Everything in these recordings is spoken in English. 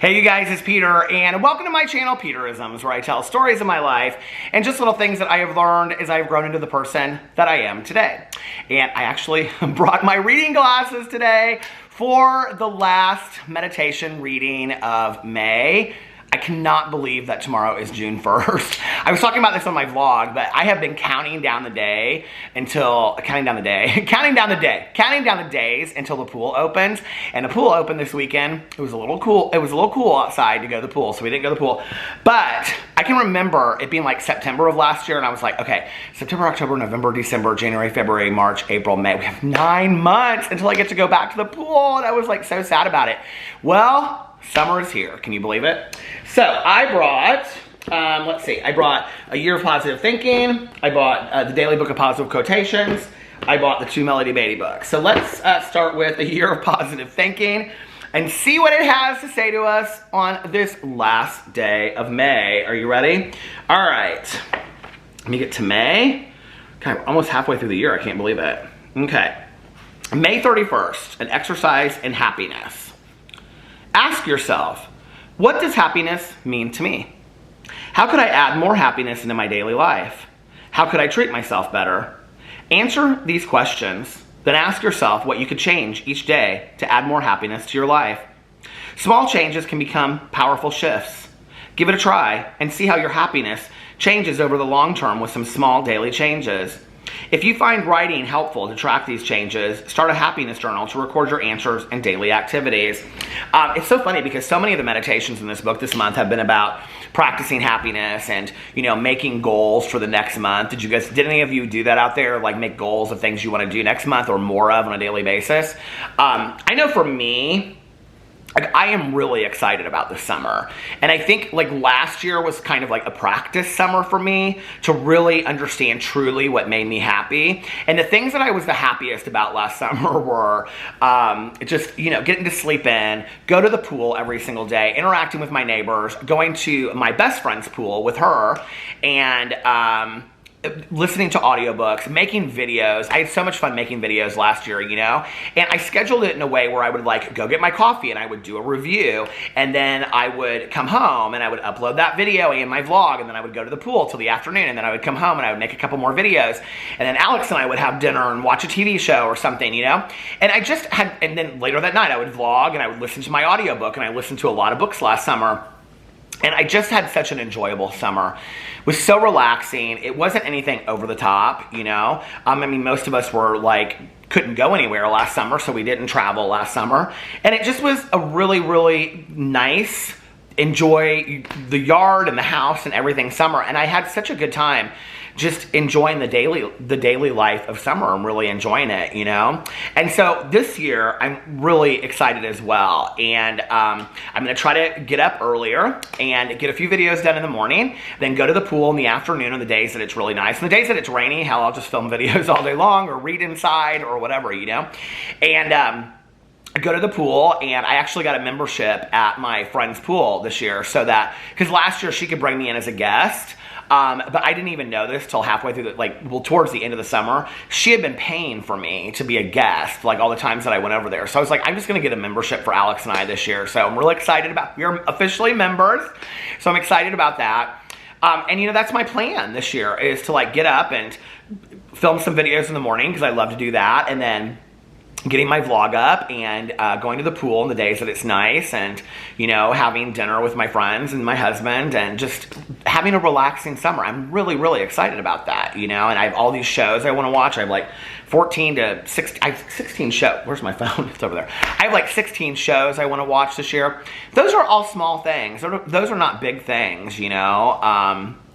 Hey you guys, it's Peter, and welcome to my channel, Peterisms, where I tell stories of my life and just little things that I have learned as I've grown into the person that I am today. And I actually brought my reading glasses today for the last meditation reading of May. I cannot believe that tomorrow is June 1st. I was talking about this on my vlog, but I have been counting down the days until the pool opens. And the pool opened this weekend. It was a little cool. It was a little cool outside to go to the pool, so we didn't go to the pool. But I can remember it being like September of last year, and I was like, okay, September, October, November, December, January, February, March, April, May. We have 9 months until I get to go back to the pool, and I was like so sad about it. Well, summer is here. Can you believe it? So I brought, I brought A Year of Positive Thinking. I bought the Daily Book of Positive Quotations. I bought the 2 Melody Beatty books. So let's start with A Year of Positive Thinking and see what it has to say to us on this last day of May. Are you ready? All right. Let me get to May. Kind of almost halfway through the year. I can't believe it. Okay. May 31st, an exercise in happiness. Ask yourself, what does happiness mean to me? How could I add more happiness into my daily life? How could I treat myself better? Answer these questions, then ask yourself what you could change each day to add more happiness to your life. Small changes can become powerful shifts. Give it a try and see how your happiness changes over the long term with some small daily changes. If you find writing helpful to track these changes, start a happiness journal to record your answers and daily activities. It's so funny because so many of the meditations in this book this month have been about practicing happiness and, you know, making goals for the next month. Did any of you do that out there? Like make goals of things you want to do next month or more of on a daily basis? I know for me, I am really excited about this summer. And I think like last year was kind of like a practice summer for me to really understand truly what made me happy. And the things that I was the happiest about last summer were just, you know, getting to sleep in, go to the pool every single day, interacting with my neighbors, going to my best friend's pool with her, and listening to audiobooks, making videos. I had so much fun making videos last year, you know? And I scheduled it in a way where I would like go get my coffee and I would do a review, and then I would come home and I would upload that video and my vlog, and then I would go to the pool till the afternoon, and then I would come home and I would make a couple more videos, and then Alex and I would have dinner and watch a TV show or something, you know? And I just had, and then later that night I would vlog and I would listen to my audiobook, and I listened to a lot of books last summer. And I just had such an enjoyable summer. It was so relaxing. It wasn't anything over the top, you know? I mean, most of us were like, couldn't go anywhere last summer, so we didn't travel last summer. And it just was a really, really nice, enjoy the yard and the house and everything summer. And I had such a good time just enjoying the daily life of summer. I'm really enjoying it, you know? And so this year, I'm really excited as well. And I'm gonna try to get up earlier and get a few videos done in the morning, then go to the pool in the afternoon on the days that it's really nice. And the days that it's rainy, hell, I'll just film videos all day long or read inside or whatever, you know? And I go to the pool, and I actually got a membership at my friend's pool this year, so that, because last year she could bring me in as a guest, but I didn't even know this till halfway through towards the end of the summer. She had been paying for me to be a guest, like all the times that I went over there. So I was like, I'm just gonna get a membership for Alex and I this year. So I'm really excited about, we're officially members. So I'm excited about that. And you know, that's my plan this year, is to like get up and film some videos in the morning, because I love to do that. And then getting my vlog up and going to the pool on the days that it's nice, and, you know, having dinner with my friends and my husband, and just having a relaxing summer. I'm really, really excited about that, you know? And I have all these shows I want to watch. I have like 16 shows. Where's my phone? It's over there. I have like 16 shows I want to watch this year. Those are all small things. Those are not big things, you know?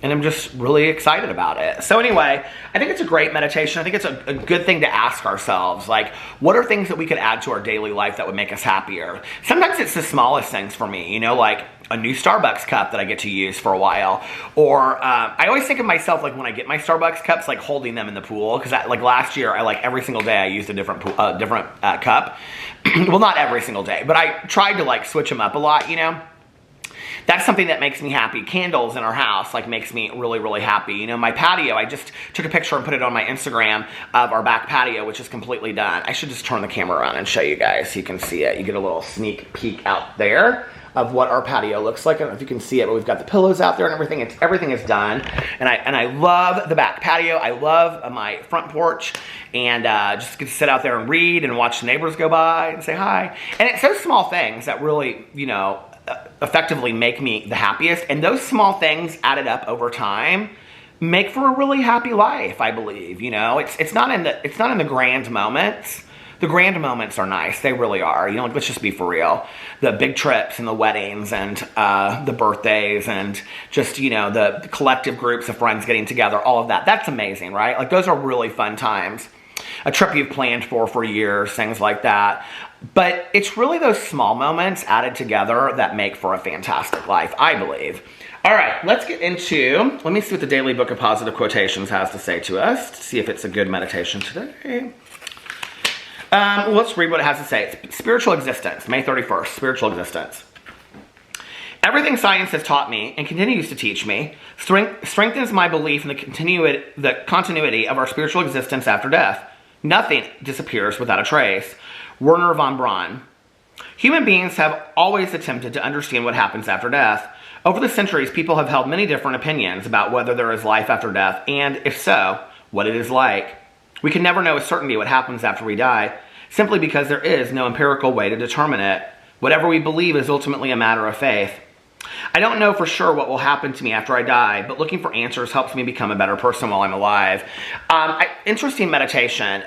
And I'm just really excited about it. So anyway, I think it's a great meditation. I think it's a good thing to ask ourselves, like, what are things that we could add to our daily life that would make us happier? Sometimes it's the smallest things for me, you know, like a new Starbucks cup that I get to use for a while. Or I always think of myself, like when I get my Starbucks cups, like holding them in the pool. Because like last year, I like every single day I used a different cup. Well, not every single day, but I tried to like switch them up a lot, you know? That's something that makes me happy. Candles in our house like makes me really, really happy. You know, my patio, I just took a picture and put it on my Instagram of our back patio, which is completely done. I should just turn the camera around and show you guys so you can see it. You get a little sneak peek out there. of what our patio looks like. I don't know if you can see it, but we've got the pillows out there and everything. Everything is done. And I love the back patio. I love my front porch, and just get to sit out there and read and watch the neighbors go by and say hi. And it's those small things that really, effectively make me the happiest. And those small things added up over time make for a really happy life, I believe. It's not in the grand moments. The grand moments are nice. They really are. Let's just be for real. The big trips and the weddings and the birthdays and just, the collective groups of friends getting together, all of that. That's amazing, right? Like, those are really fun times. A trip you've planned for years, things like that. But it's really those small moments added together that make for a fantastic life, I believe. All right, let's get into, let me see what the Daily Book of Positive Quotations has to say to us, to see if it's a good meditation today. Let's read what it has to say. It's spiritual existence, May 31st, spiritual existence. Everything science has taught me and continues to teach me strengthens my belief in the continuity of our spiritual existence after death. Nothing disappears without a trace. Werner von Braun. Human beings have always attempted to understand what happens after death. Over the centuries, people have held many different opinions about whether there is life after death, and if so, what it is like. We can never know with certainty what happens after we die, simply because there is no empirical way to determine it. Whatever we believe is ultimately a matter of faith. I don't know for sure what will happen to me after I die, but looking for answers helps me become a better person while I'm alive. Interesting meditation.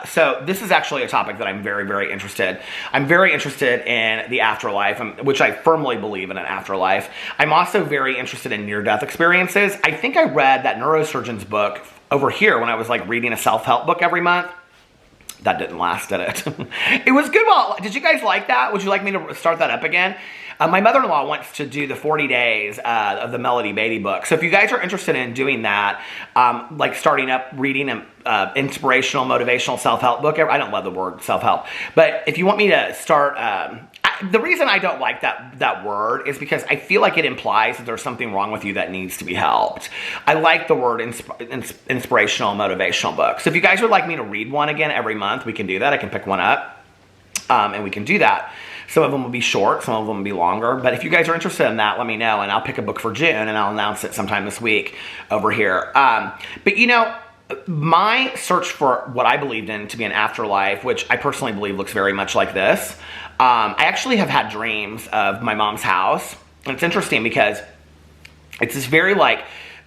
So this is actually a topic that I'm very, very interested. I'm very interested in the afterlife, which I firmly believe in an afterlife. I'm also very interested in near-death experiences. I think I read that neurosurgeon's book over here when I was reading a self-help book every month. That didn't last, did it? It was good. Well, did you guys like that? Would you like me to start that up again? My mother-in-law wants to do the 40 days of the Melody Beatty book. So if you guys are interested in doing that, starting up reading an inspirational, motivational self-help book. I don't love the word self-help. But if you want me to start... the reason I don't like that word is because I feel like it implies that there's something wrong with you that needs to be helped. I like the word inspirational, motivational book. So if you guys would like me to read one again every month, we can do that. I can pick one up, and we can do that. Some of them will be short, some of them will be longer. But if you guys are interested in that, let me know, and I'll pick a book for June, and I'll announce it sometime this week over here. But my search for what I believed in to be an afterlife, which I personally believe looks very much like this, I actually have had dreams of my mom's house. And it's interesting because it's this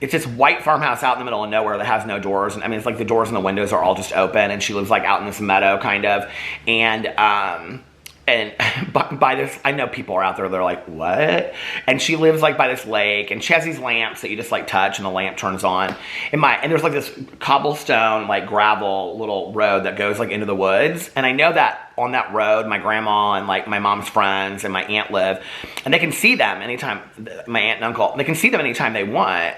it's this white farmhouse out in the middle of nowhere that has no doors. And it's like the doors and the windows are all just open, and she lives out in this meadow kind of. And by this, I know people are out there, they're like, what? And she lives by this lake, and she has these lamps that you just touch and the lamp turns on. And there's this cobblestone, gravel little road that goes into the woods. And I know that on that road, my grandma and my mom's friends and my aunt live, and they can see them anytime, my aunt and uncle, they can see them anytime they want.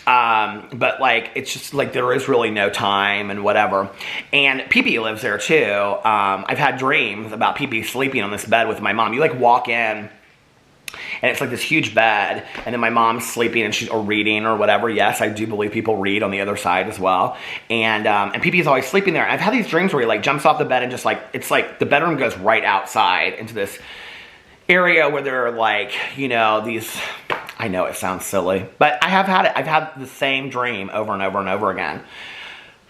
But it's just there is really no time and whatever. And Pee-Pee lives there too. I've had dreams about Pee-Pee sleeping on this bed with my mom. You walk in, and it's this huge bed, and then my mom's sleeping and she's reading or whatever. Yes, I do believe people read on the other side as well. And Pee-Pee's always sleeping there. And I've had these dreams where he jumps off the bed and just it's the bedroom goes right outside into this area where there are these, I know it sounds silly, but I've had the same dream over and over and over again.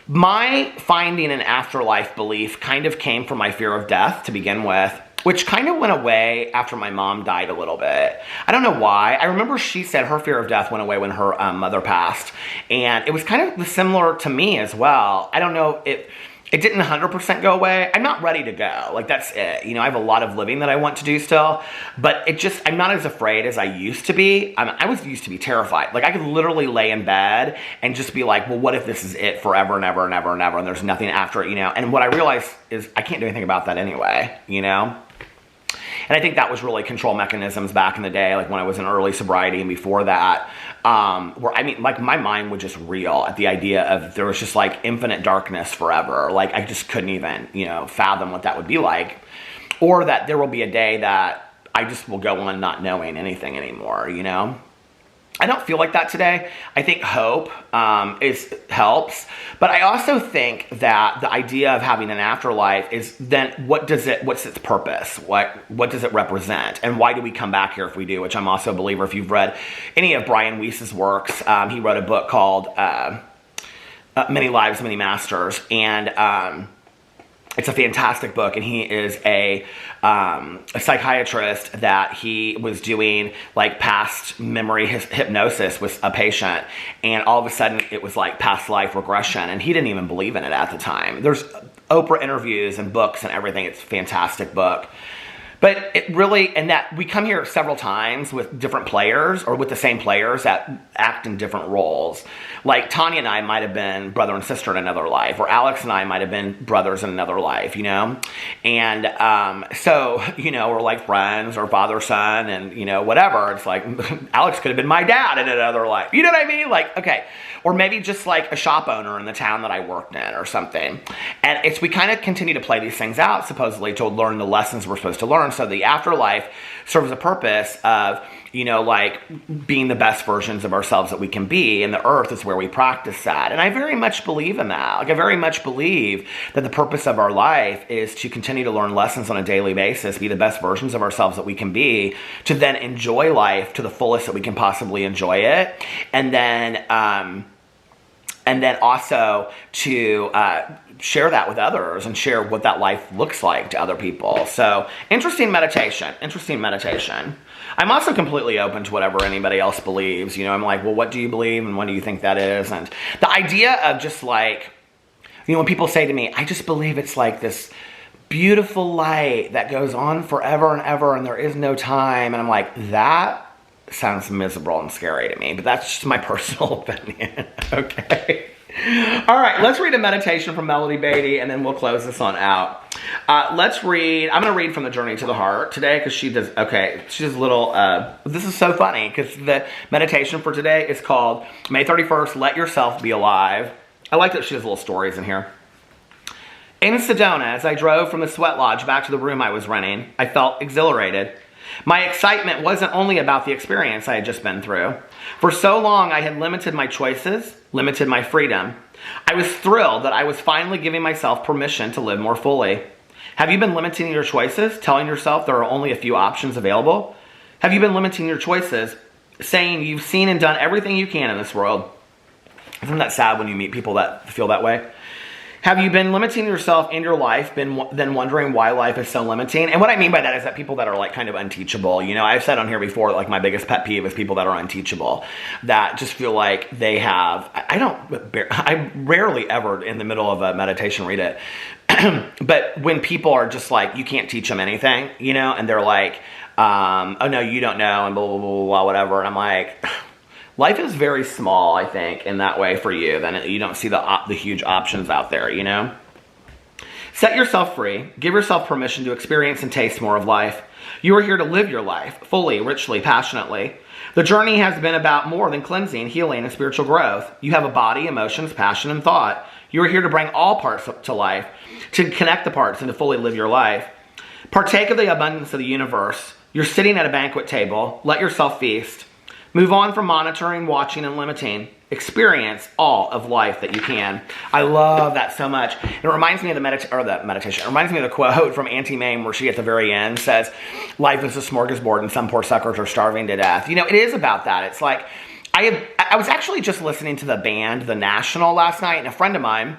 My finding an afterlife belief kind of came from my fear of death to begin with, which kind of went away after my mom died a little bit. I don't know why. I remember she said her fear of death went away when her mother passed, and it was kind of similar to me as well. I don't know if it didn't 100% go away. I'm not ready to go. That's it. I have a lot of living that I want to do still, but I'm not as afraid as I used to be. I used to be terrified. I could literally lay in bed and just be well, what if this is it forever and ever and ever and ever, and there's nothing after it, And what I realized is I can't do anything about that anyway, And I think that was really control mechanisms back in the day, when I was in early sobriety and before that, where my mind would just reel at the idea of there was just infinite darkness forever. I just couldn't even, fathom what that would be like, or that there will be a day that I just will go on not knowing anything anymore, I don't feel like that today. I think hope helps, but I also think that the idea of having an afterlife is then what's its purpose? What does it represent? And why do we come back here if we do? Which I'm also a believer. If you've read any of Brian Weiss's works, he wrote a book called Many Lives, Many Masters, and it's a fantastic book, and he is a psychiatrist that he was doing like past memory hypnosis with a patient, and all of a sudden it was like past life regression, and he didn't even believe in it at the time. There's Oprah interviews and books and everything. It's a fantastic book. But it really, and that we come here several times with different players or with the same players that act in different roles. Like Tanya and I might have been brother and sister in another life, or Alex and I might have been brothers in another life, you know? And so, you know, we're like friends or father, son, and, you know, whatever. It's like Alex could have been my dad in another life. You know what I mean? Like, okay. Or maybe just like a shop owner in the town that I worked in or something. And we kind of continue to play these things out, supposedly, to learn the lessons we're supposed to learn. So the afterlife serves a purpose of, you know, like being the best versions of ourselves that we can be. And the earth is where we practice that. And I very much believe in that. Like, I very much believe that the purpose of our life is to continue to learn lessons on a daily basis, be the best versions of ourselves that we can be, to then enjoy life to the fullest that we can possibly enjoy it. And then also to share that with others and share what that life looks like to other people. So, interesting meditation. I'm also completely open to whatever anybody else believes. You know, I'm like, well, what do you believe and what do you think that is? And the idea of just like, you know, when people say to me, I just believe it's like this beautiful light that goes on forever and ever and there is no time. And I'm like, that sounds miserable and scary to me, but that's just my personal opinion. Okay. All right, let's read a meditation from Melody Beatty, and then we'll close this on out. Let's read, I'm going to read from the Journey to the Heart today, because she does a little, this is so funny, because the meditation for today is called May 31st, Let Yourself Be Alive. I like that she has little stories in here. In Sedona, as I drove from the sweat lodge back to the room I was renting, I felt exhilarated. My excitement wasn't only about the experience I had just been through. For so long, I had limited my choices, limited my freedom. I was thrilled that I was finally giving myself permission to live more fully. Have you been limiting your choices, telling yourself there are only a few options available? Have you been limiting your choices, saying you've seen and done everything you can in this world? Isn't that sad when you meet people that feel that way? Have you been limiting yourself in your life, then wondering why life is so limiting? And what I mean by that is that people that are like kind of unteachable. You know, I've said on here before, like my biggest pet peeve is people that are unteachable, that just feel like they have, I rarely ever in the middle of a meditation read it. But when people are just like, you can't teach them anything, you know, and they're like, oh no, you don't know, and blah, blah, blah, blah, whatever. And I'm like, life is very small, I think, in that way for you. Then you don't see the huge options out there, you know? Set yourself free. Give yourself permission to experience and taste more of life. You are here to live your life fully, richly, passionately. The journey has been about more than cleansing, healing, and spiritual growth. You have a body, emotions, passion, and thought. You are here to bring all parts to life, to connect the parts and to fully live your life. Partake of the abundance of the universe. You're sitting at a banquet table. Let yourself feast. Move on from monitoring, watching, and limiting. Experience all of life that you can. I love that so much. It reminds me of the meditation. It reminds me of the quote from Auntie Mame where she at the very end says, life is a smorgasbord and some poor suckers are starving to death. You know, it is about that. It's like, I was actually just listening to the band, The National, last night, and a friend of mine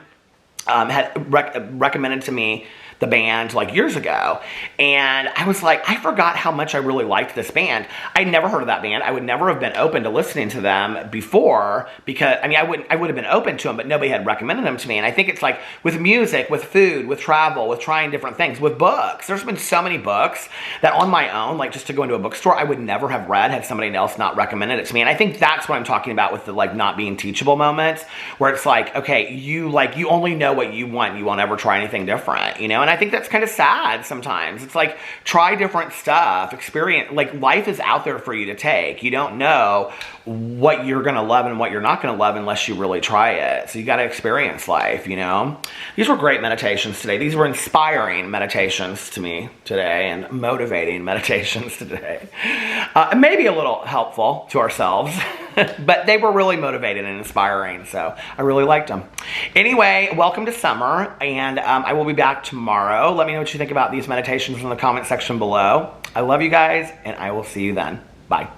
had recommended to me the band like years ago, and I was like, I forgot how much I really liked this band. I'd never heard of that band. I would never have been open to listening to them before, because I mean, I would have been open to them, but nobody had recommended them to me. And I think it's like with music, with food, with travel, with trying different things, with books. There's been so many books that on my own, like just to go into a bookstore, I would never have read had somebody else not recommended it to me. And I think that's what I'm talking about with the like not being teachable moments, where it's like, okay, you only know what you want. You won't ever try anything different, you know? And I think that's kind of sad sometimes. It's like, try different stuff, experience, like life is out there for you to take. You don't know what you're going to love and what you're not going to love unless you really try it. So you got to experience life, you know? These were great meditations today. These were inspiring meditations to me today and motivating meditations today. Maybe a little helpful to ourselves. But they were really motivated and inspiring, so I really liked them. Anyway, welcome to summer, and I will be back tomorrow. Let me know what you think about these meditations in the comment section below. I love you guys, and I will see you then. Bye.